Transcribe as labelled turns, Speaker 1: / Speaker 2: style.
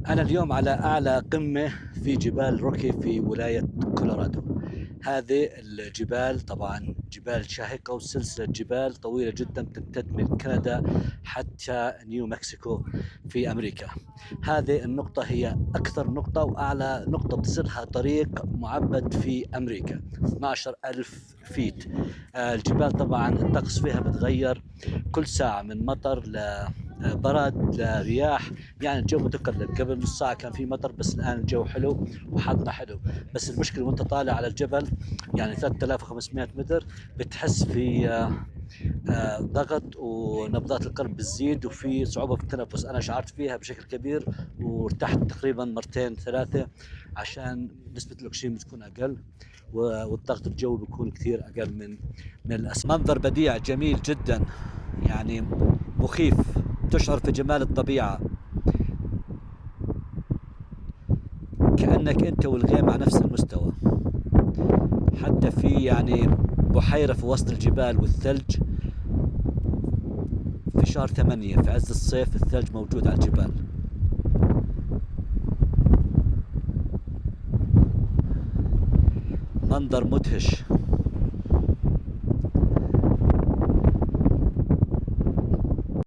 Speaker 1: أنا اليوم على أعلى قمة في جبال روكي في ولاية كولورادو. هذه الجبال طبعا جبال شاهقة، وسلسلة جبال طويلة جدا تمتد من كندا حتى نيو مكسيكو في أمريكا. هذه النقطة هي أكثر نقطة وأعلى نقطة بتصلها طريق معبد في أمريكا، 12 ألف فيت. الجبال طبعا الطقس فيها بتغير كل ساعة، من مطر برد لرياح. يعني الجو متقلب، قبل نص ساعة كان في مطر بس الآن الجو حلو وحظنا حلو. بس المشكلة وانت طالع على الجبل يعني 3500 متر بتحس في ضغط، ونبضات القلب بتزيد، وفي صعوبة في التنفس. أنا شعرت فيها بشكل كبير، وارتحت تقريبا مرتين ثلاثة عشان نسبة الأكسجين بتكون أقل، والضغط الجوي بيكون كثير أقل من الأسفل. منظر بديع جميل جدا، يعني مخيف، تشعر في جمال الطبيعة، كأنك أنت والغيم على نفس المستوى. حتى في يعني بحيرة في وسط الجبال والثلج في شهر 8 في عز الصيف، الثلج موجود على الجبال. منظر مدهش.